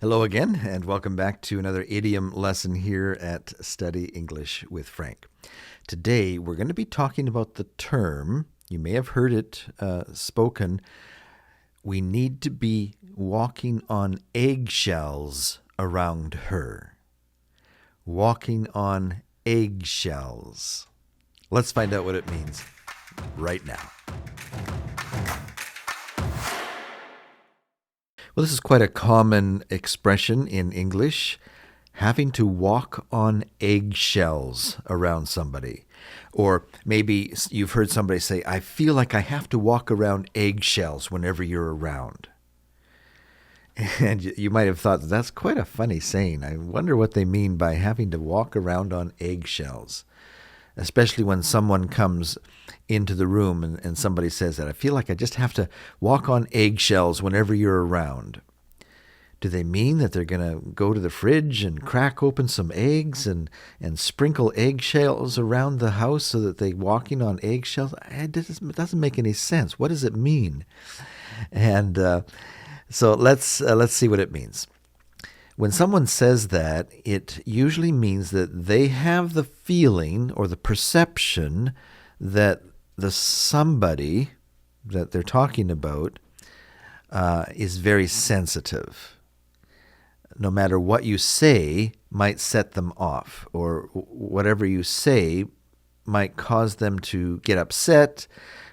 Hello again, and welcome back to another idiom lesson here at Study English with Frank. Today, we're going to be talking about the term, you may have heard it spoken, we need to be walking on eggshells around her. Walking on eggshells. Let's find out what it means right now. Well, this is quite a common expression in English, having to walk on eggshells around somebody. Or maybe you've heard somebody say, I feel like I have to walk around eggshells whenever you're around. And you might have thought that's quite a funny saying. I wonder what they mean by having to walk around on eggshells. Especially when someone comes into the room and somebody says that, I feel like I just have to walk on eggshells whenever you're around. Do they mean that they're going to go to the fridge and crack open some eggs and sprinkle eggshells around the house so that they're walking on eggshells? It doesn't make any sense. What does it mean? And so let's see what it means. When someone says that, it usually means that they have the feeling or the perception that the somebody that they're talking about is very sensitive. No matter what you say might set them off, or whatever you say might cause them to get upset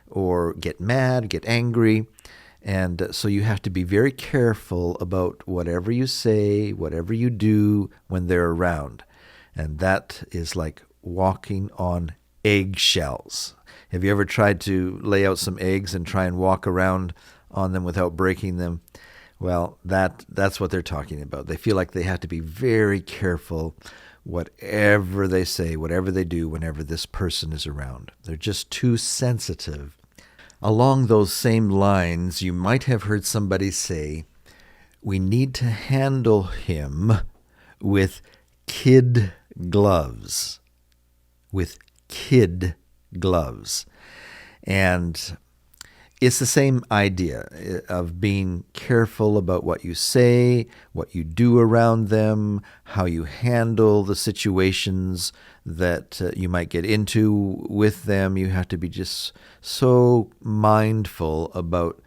or get mad, get angry. And so you have to be very careful about whatever you say, whatever you do when they're around. And that is like walking on eggshells. Have you ever tried to lay out some eggs and try and walk around on them without breaking them? Well, that's what they're talking about. They feel like they have to be very careful whatever they say, whatever they do whenever this person is around. They're just too sensitive. Along those same lines, you might have heard somebody say, we need to handle him with kid gloves. With kid gloves. And it's the same idea of being careful about what you say, what you do around them, how you handle the situations that you might get into with them. You have to be just so mindful about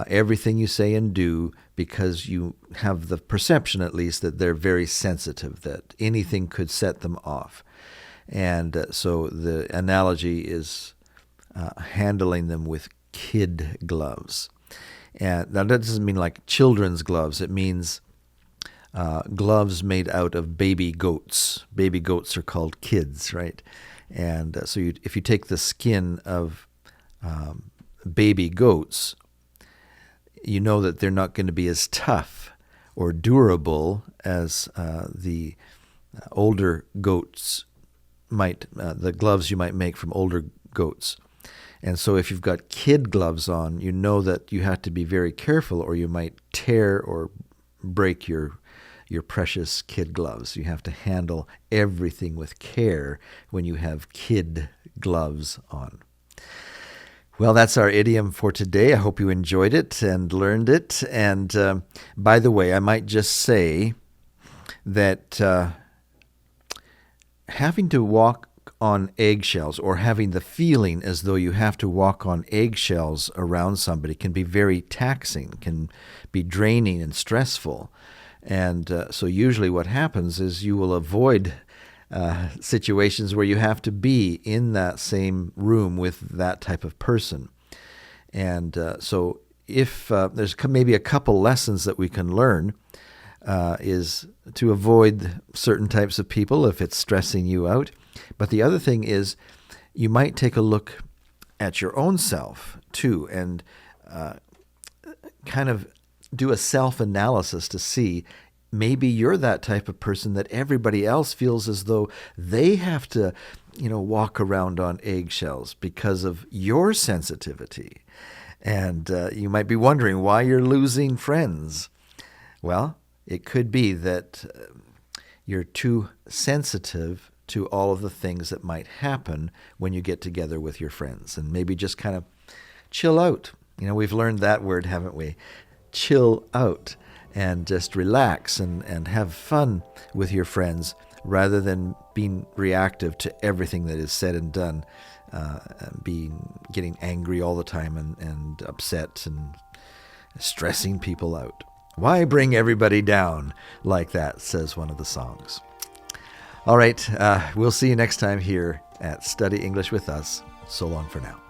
everything you say and do, because you have the perception, at least, that they're very sensitive, that anything could set them off. And so the analogy is handling them with kid gloves. And now that doesn't mean like children's gloves. It means gloves made out of baby goats. Baby goats are called kids, right? And so if you take the skin of baby goats, you know that they're not going to be as tough or durable as the older goats might, the gloves you might make from older goats. And so if you've got kid gloves on, you know that you have to be very careful, or you might tear or break your precious kid gloves. You have to handle everything with care when you have kid gloves on. Well, that's our idiom for today. I hope you enjoyed it and learned it. And by the way, I might just say that having to walk on eggshells, or having the feeling as though you have to walk on eggshells around somebody, can be very taxing, can be draining and stressful. And so usually what happens is you will avoid situations where you have to be in that same room with that type of person. And so if there's maybe a couple lessons that we can learn, is to avoid certain types of people if it's stressing you out. But the other thing is, you might take a look at your own self too, and kind of do a self-analysis to see, maybe you're that type of person that everybody else feels as though they have to, walk around on eggshells because of your sensitivity. And you might be wondering why you're losing friends. Well, it could be that you're too sensitive to all of the things that might happen when you get together with your friends, and maybe just kind of chill out. We've learned that word, haven't we? Chill out. and just relax and have fun with your friends rather than being reactive to everything that is said and done, getting angry all the time and upset and stressing people out. Why bring everybody down like that, says one of the songs. All right, we'll see you next time here at Study English with Us. So long for now.